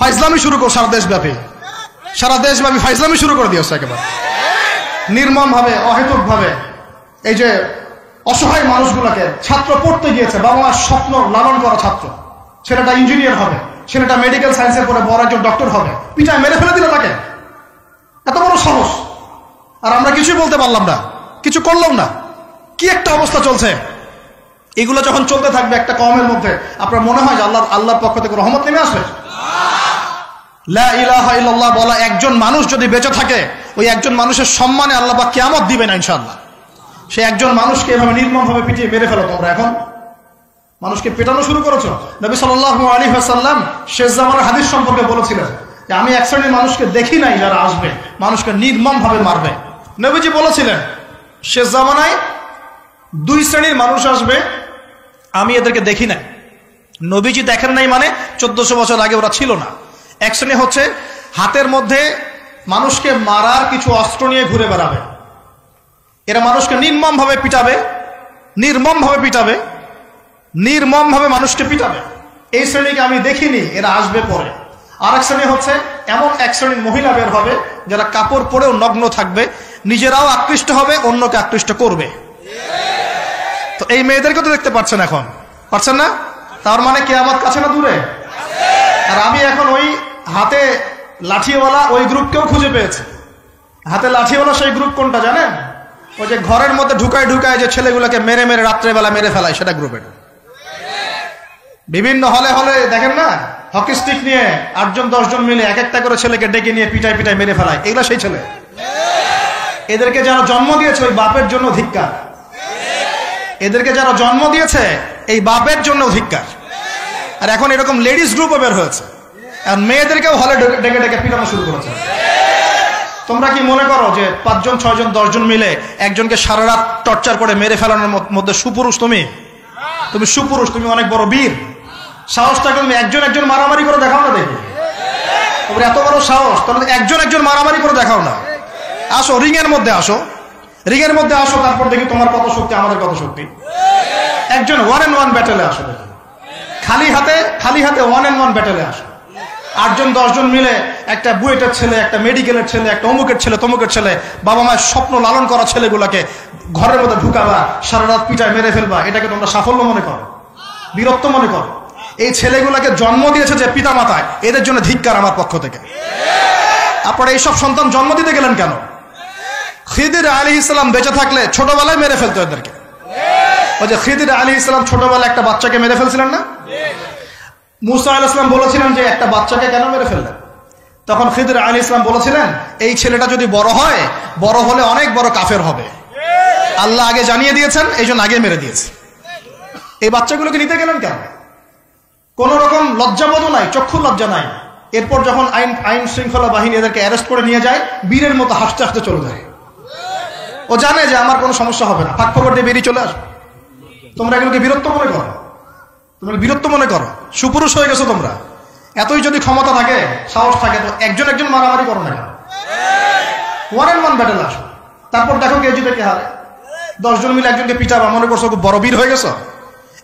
ফাইজলামি শুরু কর সারা দেশব্যাপী ফাইজলামি শুরু করে দিয়েছে একেবারে নির্মম ভাবে, অহেতুক ভাবে। এই যে অসহায় মানুষগুলোকে, ছাত্র পড়তে গিয়েছে, বাবা মার স্বপ্ন লালন করা ছাত্র, ছেলেটা ইঞ্জিনিয়ার হবে, ছেলেটা মেডিকেল সায়েন্সে পড়ে বড় একজন ডক্টর হবে, পিটায় মেরে ফেলে দিল তাকে। এত বড় সাহস! আর আমরা কিছুই বলতে পারলাম না, কিছু করলাম না। কি একটা অবস্থা চলছে! এগুলো যখন চলতে থাকবে একটা কওমের মধ্যে, আপনার মনে হয় যে আল্লাহর পক্ষ থেকে রহমত নেমে আসবে? লা ইলাহা ইল্লাল্লাহ বলা একজন মানুষ যদি বেঁচে থাকে, ওই একজন মানুষের সম্মানে আল্লাহ পাক কিয়ামত দিবেন ইনশাআল্লাহ। সে একজন মানুষকে এভাবে নির্মমভাবে পিটিয়ে মেরে ফেলো তোমরা। এখন মানুষকে পেটানো শুরু করেছো। নবী সাল্লাল্লাহু আলাইহি ওয়াসাল্লাম শেষ জামানার হাদিস সম্পর্কে বলেছিলেন যে আমি এক শ্রেণীর মানুষকে দেখি নাই যারা আসবে মানুষকে নির্মমভাবে মারবে। নবীজি বলেছিলেন শেষ জামানায় দুই শ্রেণীর মানুষ আসবে, আমি এদেরকে দেখি নাই। নবীজি দেখেন নাই মানে 1400 বছর আগে ওরা ছিল না। এক শ্রেণী হচ্ছে হাতের মধ্যে মানুষকে মারার কিছু অস্ত্র নিয়ে ঘুরে বেড়াবে, এরা মানুষকে নির্মমভাবে পিটাবে, নির্মমভাবে মানুষকে পিটাবে। এই শ্রেণীকে আমি দেখিনি, এরা আসবে পরে। আর এক শ্রেণী হচ্ছে এমন এক শ্রেণীর মহিলা বের হবে যারা কাপড় পরেও নগ্ন থাকবে, নিজেরাও আকৃষ্ট হবে, অন্যকে আকৃষ্ট করবে। তো এই মেয়েদেরকে তো দেখতে পাচ্ছেন, এখন পাচ্ছেন না? তার মানে কিয়ামত কাছে না দূরে? আর আমি এখন ওই হাতে লাঠিওয়ালা ওই গ্রুপকেও খুঁজে পেয়েছি। হাতে লাঠিওয়ালা সেই গ্রুপ কোনটা জানেন? ওই যে ঘরের মধ্যে ঢুকায় যে ছেলেগুলোকে মেরে মেরে রাত্রেবেলা মেরে ফেলায়, সেটা গ্রুপের। বিভিন্ন হলে দেখেন না, হকি স্টিক নিয়ে 8-10 জন মিলে এক একটা করে ছেলেকে ডেকে নিয়ে পিটায় মেরে ফেলায়, এগুলা সেই ছেলে। এদেরকে যারা জন্ম দিয়েছে ওই বাপের জন্য ধিক্কার, এদেরকে যারা জন্ম দিয়েছে এই বাপের জন্য ধিক্কার। আর এখন এরকম লেডিস গ্রুপও বের হয়েছে, আর মেয়েদেরকেও হলে ডেকে ডেকে পিটানো শুরু করেছে। তোমরা কি মনে করো যে 5 জন 6 জন 10 জন মিলে একজনকে সারা রাত টর্চার করে মেরে ফেলানোর মধ্যে সুপুরুষ? তুমি সুপুরুষ, তুমি অনেক বড় বীর। সাহসটাকে তুমি একজন মারামারি করে দেখাও না, দেখি তোমরা এত বড় সাহস, তাহলে একজন মারামারি করে দেখাও না। আসো রিংয়ের মধ্যে আসো, তারপর দেখি তোমার কত শক্তি, আমাদের কত শক্তি। একজন 1-on-1 ব্যাটেলে আসো, দেখি খালি হাতে 1-on-1 ব্যাটেলে আসো। 8 জন 10 জন মিলে একটা বুয়েটের ছেলে, একটা মেডিকেলের ছেলে, একটা অমুকের ছেলে, তমুকের ছেলে, বাবা মায়ের স্বপ্ন লালন করা ছেলেগুলাকে ঘরের মধ্যে ঢুকাবা, সারা রাত পিটায় মেরে ফেলবা, এটাকে তোমরা সাফল্য মনে করো, বীরত্ব মনে করো? এই ছেলেগুলাকে জন্ম দিয়েছে যে পিতা মাতায়, এদের জন্য ধিক্কার আমার পক্ষ থেকে। আপনারা এইসব সন্তান জন্ম দিতে গেলেন কেন? খিদির আলাইহিস সালাম বেঁচে থাকলে ছোটবেলায় মেরে ফেলতো এদেরকে। ওই যে খিদির আলাইহিস সালাম ছোটবেলায় একটা বাচ্চাকে মেরে ফেলছিলেন না? মুসা আলাইহিস সালাম বলেছিলেন যে একটা বাচ্চাকে কেন মেরে ফেললেন? তখন খিদির আলাইহিস সালাম বলেছিলেন এই ছেলেটা যদি বড় হলে অনেক বড় কাফের হবে, আল্লাহ আগে জানিয়ে দিয়েছেন, এই জন্য আগে মেরে দিয়েছে। এই বাচ্চাগুলোকে নিতে গেলেন কেন? কোন রকম লজ্জাবোধ নাই, চক্ষু লজ্জা নাই। এরপর যখন আইন শৃঙ্খলা বাহিনী এদেরকে অ্যারেস্ট করে নিয়ে যায়, বীরের মতো হাসতে হাসতে চলে যায়। ও জানে যে আমার কোনো সমস্যা হবে না, ফাঁক ফোকর দিয়ে বেরিয়ে চলে আসবে। তোমরা এগুলোকে বীরত্ব মনে করো, সুপুরুষ হয়ে গেছো তোমরা। এতই যদি ক্ষমতা থাকে, সাহস থাকে, তো একজন মারামারি করো না কেন? 1-on-1 ব্যাটেল আসো, তারপর দেখো কে জিতে কে হারে। 10 জন মিলে একজনকে পিটাবা, মনে করছো খুব বড় বীর হয়ে গেছো।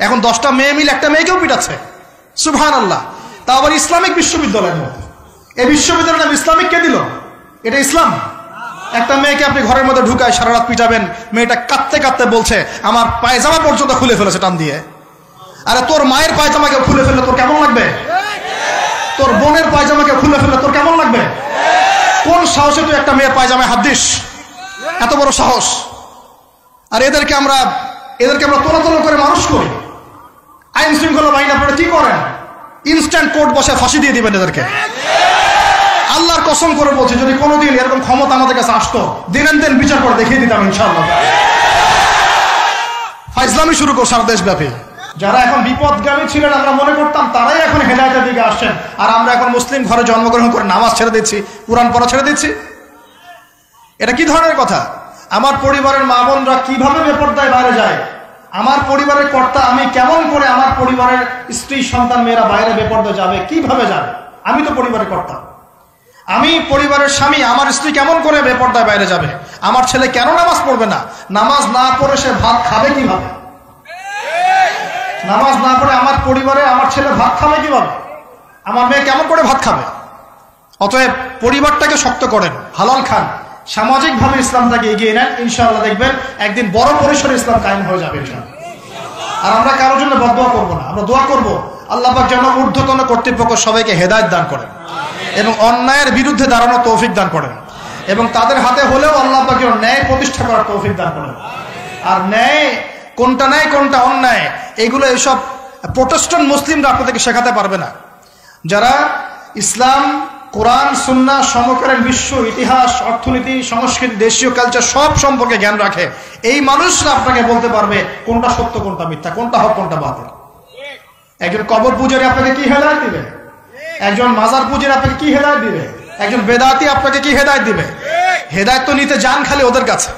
এখন 10টা মেয়ে মিলে একটা মেয়েকেও পিটাচ্ছে, সুবহানাল্লাহ। তা আবার ইসলামিক বিশ্ববিদ্যালয়ের মধ্যে। এই বিশ্ববিদ্যালয়ের নাম ইসলামিক কে দিল? এটা ইসলাম? একটা মেয়েকে আপনি ঘরের মধ্যে ঢুকায় সারা রাত পিটাবেন, মেয়েটা কাঁদতে বলছে আমার পায়জামা পর্যন্ত খুলে ফেলেছে টান দিয়ে। আরে তোর মায়ের পায়জামাকে খুলে ফেললে তোর কেমন লাগবে? তোর বোনের পায়জামাকে খুলে ফেললে তোর কেমন লাগবে? কোন সাহসে তুই একটা মেয়ের পায়জামায় হাত দিস? এত বড় সাহস! আর এদেরকে আমরা তোলা করে মানুষ করি। আইন শৃঙ্খলা বাহিনী আপনারা কি করেন? ইনস্ট্যান্ট কোর্ট বসে ফাঁসি দিয়ে দিবেন এদেরকে। আল্লাহর কসম করে বলছি, যদি কোনোদিন এরকম ক্ষমতা আমাদের কাছে আসতো, দিন বিচার করে দেখিয়ে দিতাম ইনশাআল্লাহ। ফাইজলামি শুরু কর সারা দেশব্যাপী। যারা এখন বিপদগামী ছিলেন আমরা মনে করতাম তারাই এখন হেদায়েতের দিকে আসছেন, আর আমরা এখন মুসলিম ঘরে জন্মগ্রহণ করে নামাজ ছেড়ে দিচ্ছি, কুরআন পড়া ছেড়ে দিচ্ছি। এটা কি ধরনের কথা? আমার পরিবারের মা বোনরা কিভাবে বেপরদায় বাইরে যায়? আমার পরিবারের কর্তা আমি কেমন করে আমার পরিবারের স্ত্রী সন্তান মেয়েরা বাইরে বেপরদায় যাবে? কিভাবে যাবে? আমি তো পরিবারের কর্তা, আমি পরিবারের স্বামী, আমার স্ত্রী কেমন করে বেপরদায় বাইরে যাবে? আমার ছেলে কেন নামাজ পড়বে না? নামাজ না পড়ে সে ভাত খাবে কিভাবে? নামাজ না পড়ে আমার পরিবারে আমার ছেলে ভাত খাবে কিভাবে? আমার মেয়ে কেমন করে ভাত খাবে? অতএব পরিবারটাকে শক্ত করেন, হালাল খান, সামাজিকভাবে ইসলামটাকে এগিয়ে নেন, ইনশাআল্লাহ দেখবেন একদিন বড় পরিসরে ইসলাম কায়েম হয়ে যাবে ইনশাআল্লাহ। আর আমরা কারোর জন্য বদদোয়া করবো না, আমরা দোয়া করবো আল্লাহ পাক যেন ঊর্ধ্বতন কর্তৃপক্ষ সবাইকে হেদায়েত দান করেন এবং অন্যায়ের বিরুদ্ধে দাঁড়ানোর তৌফিক দান করেন, এবং তাদের হাতে হলেও আল্লাহ পাক যেন ন্যায় প্রতিষ্ঠা করার তৌফিক দান করেন। আর ন্যায় কোনটা ন্যায় কোনটা অন্যায় এগুলো এইসব প্রোটেস্ট্যান্ট মুসলিমরা আপনাদেরকে শেখাতে পারবে না। যারা ইসলাম, কোরআন, সুন্নাহ, সমকালীন বিশ্ব ইতিহাস, অর্থনীতি, সংস্কৃতি, দেশীয় কালচার সব সম্পর্কে জ্ঞান রাখে, এই মানুষরা আপনাকে বলতে পারবে কোনটা সত্য কোনটা মিথ্যা, কোনটা হক কোনটা বাতিল। একজন কবর পূজারী আপনাকে কি হেদায়েত দিবে? একজন মাজার পূজারী আপনাকে কি হেদায়েত দিবে? একজন বেদাতি আপনাকে কি হেদায়েত দিবে? হেদায়েত তো নিতে যান খালি ওদের কাছে।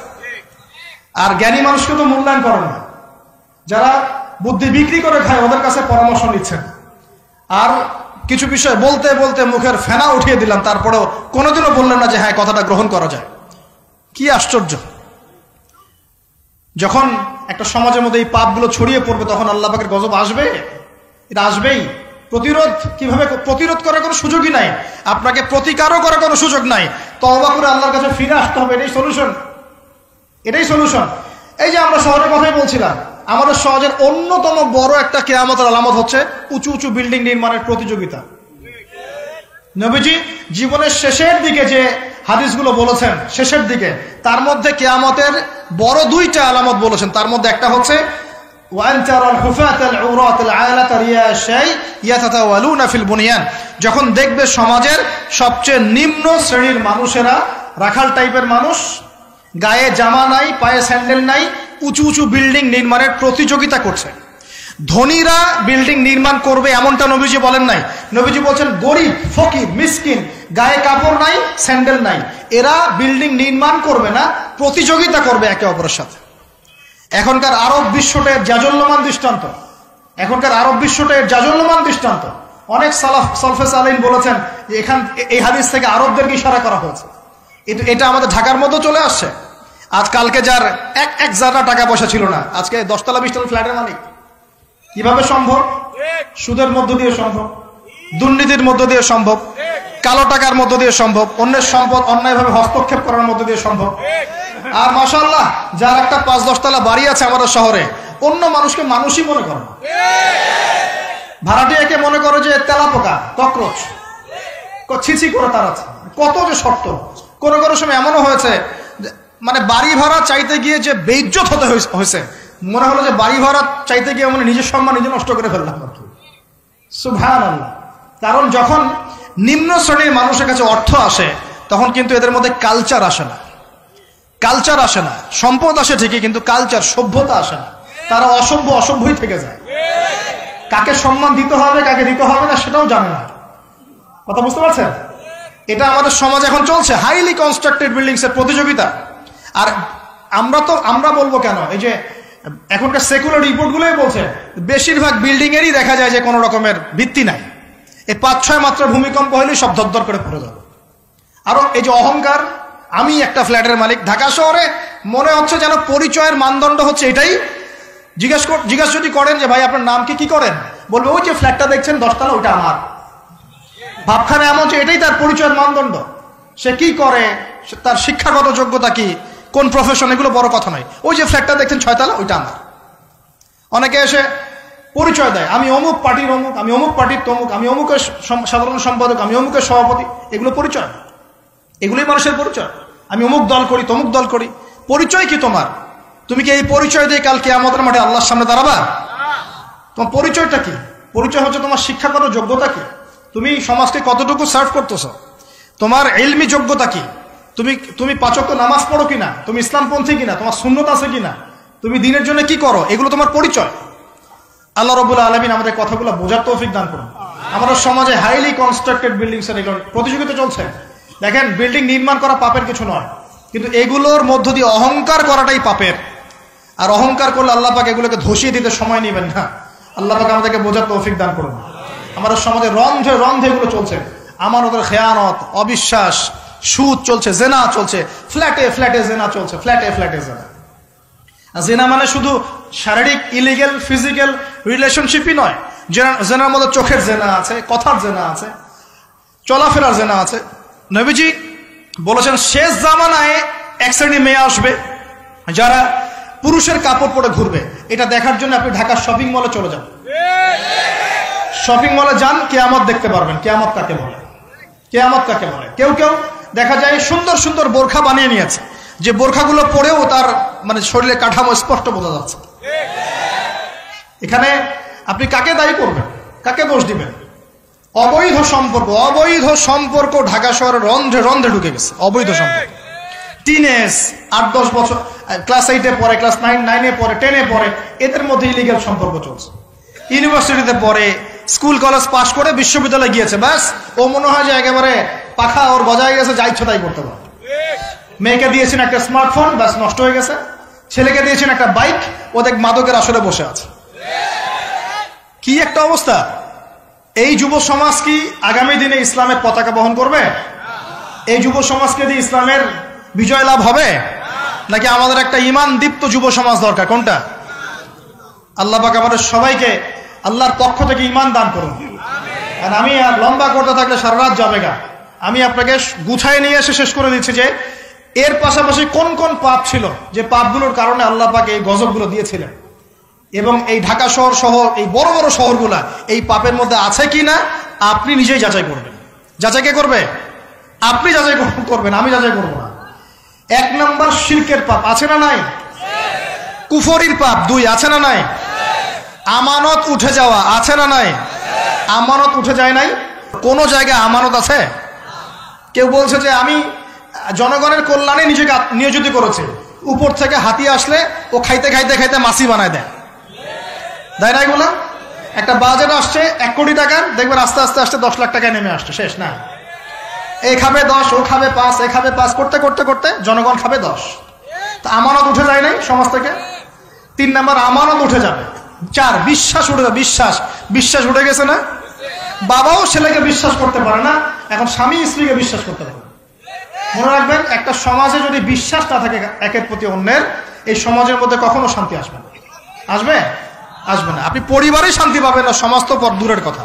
আর জ্ঞানী মানুষকে তো মূল্যায়ন করে না। যারা বুদ্ধি বিক্রি করে খায় ওদের কাছে পরামর্শ নিচ্ছেন। আর কিছু বিষয় বলতে বলতে মুখের ফেনা উঠিয়ে দিলাম, তারপরেও কোনোদিনও বললেন না যে হ্যাঁ কথাটা গ্রহণ করা যায়। কি আশ্চর্য! যখন একটা সমাজের মধ্যে এই পাপগুলো ছড়িয়ে পড়বে তখন আল্লাহ পাকের গজব আসবে, এটা আসবেই। প্রতিরোধ কিভাবে? প্রতিরোধ করার কোনো সুযোগই নাই, আপনাকে প্রতিকারও করার কোনো সুযোগ নাই। তওবা করে আল্লাহর কাছে ফিরে আসতে হবে, এটাই সলিউশন, এটাই সলিউশন। এই যে আমরা শহরের কথাই বলছিলাম, আমাদের সমাজের অন্যতম বড় একটা কিয়ামতের আলামত হচ্ছে উঁচু উঁচু বিল্ডিং নির্মাণের প্রতিযোগিতা। নবীজি জীবনের শেষের দিকে যে হাদিসগুলো বলেছেন, শেষের দিকে, তার মধ্যে কিয়ামতের বড় দুইটা আলামত বলেছেন। তার মধ্যে একটা হচ্ছে যখন দেখবে সমাজের সবচেয়ে নিম্ন শ্রেণীর মানুষেরা, রাখাল টাইপের মানুষ, গায়ে জামা নাই, পায়ে স্যান্ডেল নাই, উঁচু উঁচু বিল্ডিং নির্মাণের প্রতিযোগিতা করছে। ধনীরা বিল্ডিং নির্মাণ করবে এমনটা নবীজি বলেন নাই। নবীজি বলছেন গরিব, ফকির, মিসকিন, গায়ে কাপড় নাই, স্যান্ডেল নাই, এরা বিল্ডিং নির্মাণ করবে না, প্রতিযোগিতা করবে একে অপরের সাথে। এখনকার আরব বিশ্বটা এর জাজল্যমান দৃষ্টান্ত, এখনকার আরব বিশ্বটা এর জাজল্যমান দৃষ্টান্ত। অনেক সালফে সালেহিন বলেছেন যে এই হাদিস থেকে আরবদেরকে ইশারা করা হয়েছে। এটা আমাদের ঢাকার মধ্যে চলে আসছে। আজ কালকে যার এক জায়গা টাকা পয়সা ছিল না, আজকে 10 তলা 20 তলা ফ্ল্যাটের মালিক। কিভাবে সম্ভব? সুদের মধ্য দিয়ে সম্ভব, দুর্নীতির মধ্য দিয়ে সম্ভব, কালো টাকার মধ্য দিয়ে সম্ভব, অন্যের সম্পদ অন্যায়ভাবে হস্তক্ষেপ করার মধ্য দিয়ে সম্ভব। আর মাশাআল্লাহ, যার একটা 5-10 তলা বাড়ি আছে আমাদের শহরে, অন্য মানুষকে মানুষই মনে করে না, ভাড়াটিয়াকে মনে করে যে তেলাপোকা, ককরোচ, ছিছি করে তার আছে। কত যে শক্ত! কোনো কোনো সময় এমনও হয়েছে মানে বাড়ি ভাড়া চাইতে গিয়ে যে বেইজ্জত হতে হয়েছে, মনে হলো যে বাড়ি ভাড়া চাইতে গিয়ে মানে নিজের সম্মান নিজে নষ্ট করে ফেললাম আর কি। সুবহানাল্লাহ। কারণ যখন নিম্ন শ্রেণীর মানুষের কাছে অর্থ আসে তখন কিন্তু এদের মধ্যে কালচার আসে না, কালচার আসে না। সম্পদ আসে ঠিকই, কিন্তু কালচার, সভ্যতা আসে না। তারা অসভ্যই থেকে যায়। কাকে সম্মান দিতে হবে কাকে দিতে হবে না সেটাও জানে না। কথা বুঝতে পারছেন? এটা আমাদের সমাজ এখন চলছে, হাইলি কনস্ট্রাক্টেড বিল্ডিংস এর প্রতিযোগিতা। আর আমরা বলবো কেন, এই যে এখনকার সেকুলার রিপোর্ট গুলোই বলছে বেশিরভাগ বিল্ডিং এরই দেখা যায় যে কোনো রকমের ভিত্তি নাই। এই 5-6 মাত্রা ভূমিকম্প হলেই সব ধরধর করে পড়ে যাবে। আরো এই যে অহংকার, আমি একটা ফ্ল্যাটের মালিক। ঢাকা শহরে মনে হচ্ছে যেন পরিচয়ের মানদণ্ড হচ্ছে এটাই। জিজ্ঞাসা যদি করেন যে ভাই আপনার নাম কি করেন, বলবে ওই যে ফ্ল্যাটটা দেখছেন 10 তলা ওইটা আমার। ভাবখানা এমন যে এটাই তার পরিচয়ের মানদণ্ড। সে কি করে, তার শিক্ষাগত যোগ্যতা কি, কোন প্রফেশন, এগুলো বড় কথা নয়। ওই যে ফ্ল্যাটটা দেখছেন 6 তলা ওইটা আমার। অনেকে এসে পরিচয় দেয়, আমি অমুক পার্টির অমুক, আমি অমুক পার্টির তমুক, আমি অমুকের সাধারণ সম্পাদক, আমি অমুকের সভাপতি। এগুলো পরিচয়, এগুলোই মানুষের পরিচয়। আমি অমুক দল করি, তমুক দল করি। পরিচয় কি তোমার? তুমি কি এই পরিচয় দিয়ে কালকে আমাদের মাঠে আল্লাহর সামনে দাঁড়াবা? তোমার পরিচয়টা কি? পরিচয় হচ্ছে তোমার শিক্ষাগত যোগ্যতা কি, তুমি সমাজকে কতটুকু সার্ভ করতেছ, তোমার ইলমি যোগ্যতা কি, তুমি 5 ওয়াক্ত নামাজ পড়ো কিনা, তুমি ইসলামপন্থী কিনা, তোমার সুন্নত আছে কিনা, তুমি দিনের জন্য কি করো, এগুলো তোমার পরিচয়। আল্লাহ রাব্বুল আলামিন আমাদের কথাগুলো বোঝার তৌফিক দান করুন। আমাদের সমাজে হাইলি কনস্ট্রাক্টেড বিল্ডিংস এর এগুলো প্রতিযোগিতা চলছে। দেখেন, বিল্ডিং নির্মাণ করা পাপের কিছু নয়, কিন্তু এগুলোর মধ্য দিয়ে অহংকার করাটাই পাপের। আর অহংকার করলে আল্লাহ পাক এগুলোকে ধসিয়ে দিতে সময় নেবেন না। আল্লাহ পাক আমাদেরকে বোঝার তৌফিক দান করুন। আমাদের সমাজে রন্ধে রন্ধে এগুলো চলছে। আমার ওদের খেয়ানত, অবিশ্বাস, সুদ চলছে, জেনা চলছে, ফ্ল্যাটে ফ্ল্যাটে জেনা চলছে, ফ্ল্যাটে ফ্ল্যাটে জেনা। জেনা মানে শুধু শারীরিক ইলিগেল ফিজিক্যাল রিলেশনশিপই নয়, জেনার মধ্যে চোখের জেনা আছে, কথার জেনা আছে, চলাফেরার জেনা আছে। নবীজি বলেছেন শেষ জামানায় এক শ্রেণী মেয়ে আসবে যারা পুরুষের কাপড় পরে ঘুরবে। এটা দেখার জন্য আপনি ঢাকার শপিং মলে চলে যান, শপিং মলে যান, কিয়ামত দেখতে পারবেন। কিয়ামত কাকে বলে? কিয়ামত কাকে বলে? কেউ কেউ দেখা যায় সুন্দর সুন্দর বোরখা বানিয়ে নিয়েছে, যে বোরখাগুলো পরেও তার মানে শরীরে কাঠামো স্পষ্ট বোঝা যাচ্ছে। এখানে আপনি কাকে দায়ী করবেন, কাকে দোষ দিবেন? অবৈধ সম্পর্ক, অবৈধ সম্পর্ক ঢাকা শহরের রন্ধ্রে রন্ধ্রে ঢুকে গেছে। অবৈধ সম্পর্ক, টিনেজ 8-10 বছর, ক্লাস 8-এ পড়ে, ক্লাস 9-এ পড়ে, 10-এ পড়ে, এদের মধ্যে ইলিগাল সম্পর্ক চলছে। ইউনিভার্সিটিতে পড়ে, স্কুল কলেজ পাশ করে বিশ্ববিদ্যালয়ে গিয়েছে, ব্যাস ও মনে হয় যে একেবারে পাখা ওর গজায় গেছে, যা ইচ্ছা তাই করতে পারে। মেয়েকে দিয়েছেন একটা স্মার্টফোন, ব্যাস নষ্ট হয়ে গেছে। ছেলেকে দিয়েছেন একটা বাইক, ও দেখ মাদকের আসরে বসে আছে। কি একটা অবস্থা! এই যুব সমাজ কি আগামী দিনে ইসলামের পতাকা বহন করবে? এই যুব সমাজকে দিয়ে ইসলামের বিজয় লাভ হবে? নাকি আমাদের একটা ঈমান দীপ্ত যুব সমাজ দরকার? কোনটা? আল্লাহ পাক আমাদের সবাইকে আল্লাহর পক্ষ থেকে ঈমান দান করুন। আর আমি আর লম্বা করতে থাকলে সারা রাত যাবে গা। আমি আপনাকে গুছায় নিয়ে এসে শেষ করে দিচ্ছি যে এর পাশাপাশি কোন কোন পাপ ছিল, যে পাপগুলোর কারণে আল্লাহ পাক এই গজবগুলো দিয়েছিলেন, এবং এই ঢাকা শহর সহ এই বড় বড় শহরগুলা এই পাপের মধ্যে আছে কিনা আপনি নিজেই যাচাই করবেন। যাচাই কে করবে? আপনি যাচাই করবেন, আমি যাচাই করবো না। 1 নম্বর শিরকের পাপ, আছে না নাই? কুফরির পাপ 2, আছে না নাই? আমানত উঠে যাওয়া, আছে না নাই? আমানত উঠে যায় নাই? কোন জায়গায় আমানত আছে? কেউ বলছে যে আমি জনগণের কল্যাণে নিজেকে নিয়োজিত করেছি, উপর থেকে হাতি আসলে ও খাইতে খাইতে খাইতে মাছি বানায় দেয়, দেয় না? এগুলো একটা বাজেট আসছে 1 কোটি টাকার, দেখবেন আস্তে আস্তে আস্তে 10 লাখ টাকায় নেমে আসছে, শেষ না? এ খাবে 10, ও খাবে 5, এ খাবে 5 করতে করতে করতে জনগণ খাবে 10। তো আমানত উঠে যায় নাই সমাজ থেকে? 3 নম্বর আমানত উঠে যাবে। 4 বিশ্বাস উঠে যাবে। বিশ্বাস উঠে গেছে না? বাবাও ছেলেকে বিশ্বাস করতে পারে না, এখন স্বামী স্ত্রীকে বিশ্বাস করতে পারে। মনে রাখবেন, একটা সমাজে যদি বিশ্বাস না থাকে একের প্রতি অন্যের, এই সমাজের মধ্যে কখনো শান্তি আসবে না। আসবে? আসবে না। আপনি পরিবারেই শান্তি পাবেন না, সমাজ তো দূরের কথা।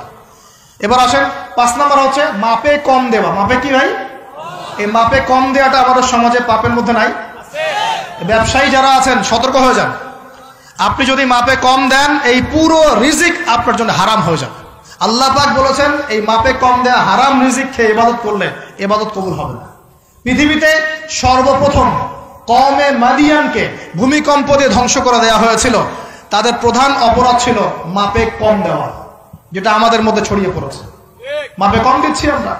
এবার আসেন 5 নম্বর হচ্ছে মাপে কম দেওয়া। মাপে কি ভাই? এই মাপে কম দেওয়াটা আমাদের সমাজে পাপের মধ্যে নাই? ব্যবসায়ী যারা আছেন সতর্ক হয়ে যান। আপনি যদি মাপে কম দেন, এই পুরো রিজিক আপনার জন্য হারাম হয়ে যাবে। আল্লাহ পাক বলেছেন এই মাপে কম দেয়া হারাম রিজিক খেয়ে ইবাদত করলে ইবাদত কবুল হবে না। পৃথিবীতে সর্বপ্রথম কওমে মাদিয়ানকে ভূমিকম্প দিয়ে ধ্বংস করে দেওয়া হয়েছিল। তাদের প্রধান অপরাধ ছিল মাপে কম দেওয়া, যেটা আমাদের মধ্যে ছড়িয়ে পড়েছে। মাপে কম দিচ্ছি আমরা।